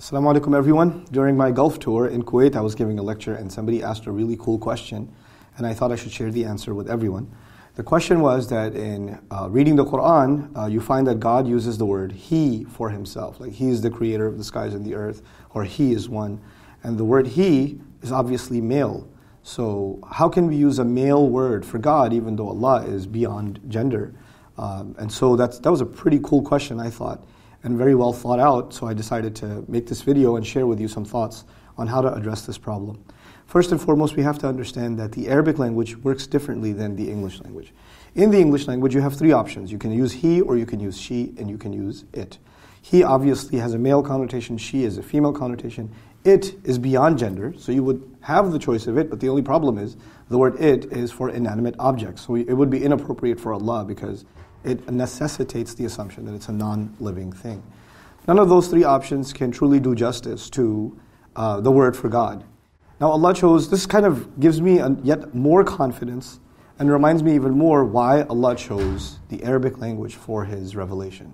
Assalamu alaikum everyone. During my Gulf tour in Kuwait, I was giving a lecture and somebody asked a really cool question and I thought I should share the answer with everyone. The question was that in reading the Qur'an, you find that God uses the word He for Himself. Like He is the creator of the skies and the earth, or He is one. And the word He is obviously male. So how can we use a male word for God even though Allah is beyond gender? And so that was a pretty cool question, I thought, and very well thought out. So I decided to make this video and share with you some thoughts on how to address this problem. First and foremost, we have to understand that the Arabic language works differently than the English language. In the English language, you have three options. You can use he, or you can use she, and you can use it. He obviously has a male connotation, she is a female connotation. It is beyond gender, so you would have the choice of it, but the only problem is the word it is for inanimate objects. So it would be inappropriate for Allah because it necessitates the assumption that it's a non-living thing. None of those three options can truly do justice to the word for God. Now Allah chose, this kind of gives me yet more confidence and reminds me even more why Allah chose the Arabic language for His revelation.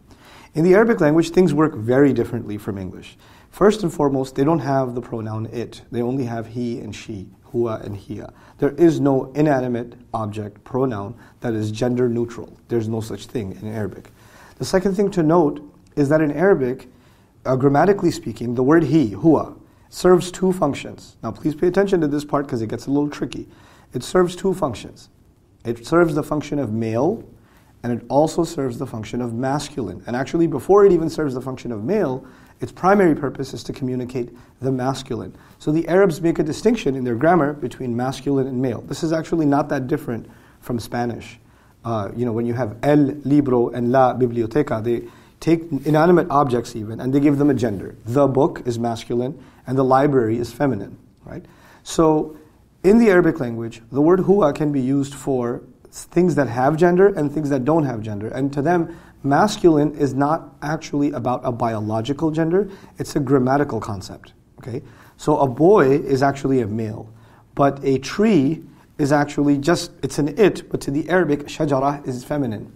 In the Arabic language, things work very differently from English. First and foremost, they don't have the pronoun it. They only have he and she, huwa and hiya. There is no inanimate object pronoun that is gender neutral. There's no such thing in Arabic. The second thing to note is that in Arabic, grammatically speaking, the word he, huwa, serves two functions. Now please pay attention to this part because it gets a little tricky. It serves two functions. It serves the function of male, and it also serves the function of masculine. And actually, before it even serves the function of male, its primary purpose is to communicate the masculine. So the Arabs make a distinction in their grammar between masculine and male. This is actually not that different from Spanish. When you have el libro and la biblioteca, they take inanimate objects even, and they give them a gender. The book is masculine, and the library is feminine, right? So in the Arabic language, the word huwa can be used for things that have gender and things that don't have gender. And to them, masculine is not actually about a biological gender, it's a grammatical concept, okay? So a boy is actually a male, but a tree is actually it's an it, but to the Arabic, shajara is feminine.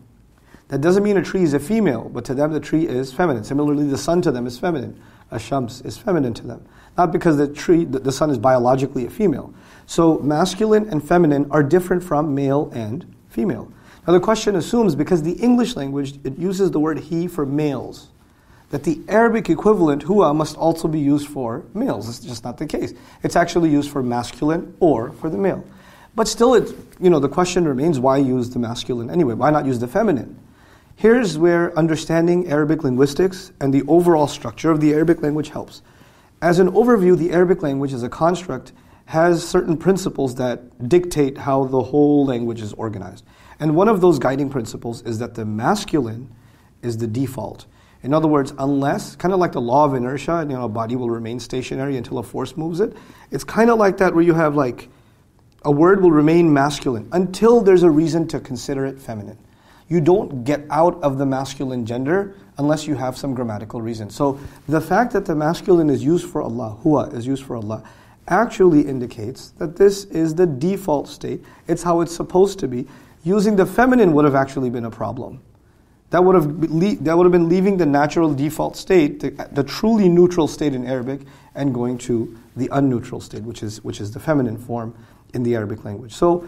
That doesn't mean a tree is a female, but to them the tree is feminine. Similarly, the sun to them is feminine. Shams is feminine to them. Not because the sun is biologically a female. So masculine and feminine are different from male and female. Now the question assumes, because the English language, it uses the word he for males, that the Arabic equivalent, huwa, must also be used for males. It's just not the case. It's actually used for masculine or for the male. But still, the question remains, why use the masculine anyway? Why not use the feminine? Here's where understanding Arabic linguistics and the overall structure of the Arabic language helps. As an overview, the Arabic language as a construct has certain principles that dictate how the whole language is organized. And one of those guiding principles is that the masculine is the default. In other words, unless, kind of like the law of inertia, a body will remain stationary until a force moves it. It's kind of like that where you have a word will remain masculine until there's a reason to consider it feminine. You don't get out of the masculine gender unless you have some grammatical reason. So the fact that the masculine is used for Allah, huwa is used for Allah, actually indicates that this is the default state. It's how it's supposed to be. Using the feminine would have actually been a problem. That would have been leaving the natural default state, the truly neutral state in Arabic, and going to the unneutral state, which is the feminine form in the Arabic language. So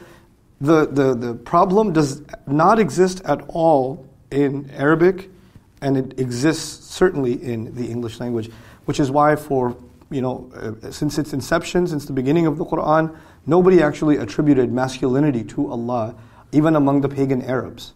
the problem does not exist at all in Arabic, and it exists certainly in the English language, which is why since its inception, since the beginning of the Qur'an, nobody actually attributed masculinity to Allah, even among the pagan Arabs.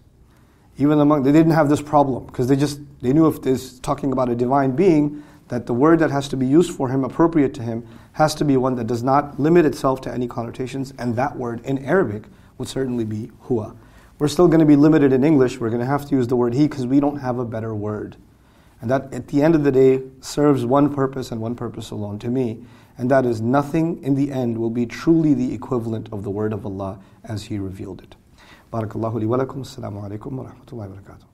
They didn't have this problem, because they knew if this talking about a divine being, that the word that has to be used for him, appropriate to him, has to be one that does not limit itself to any connotations, and that word in Arabic would certainly be huwa. We're still going to be limited in English. We're going to have to use the word he because we don't have a better word. And that, at the end of the day, serves one purpose and one purpose alone to me. And that is, nothing in the end will be truly the equivalent of the word of Allah as He revealed it. Barakallahu li wa lakum. Assalamu alaikum wa rahmatullahi wa barakatuh.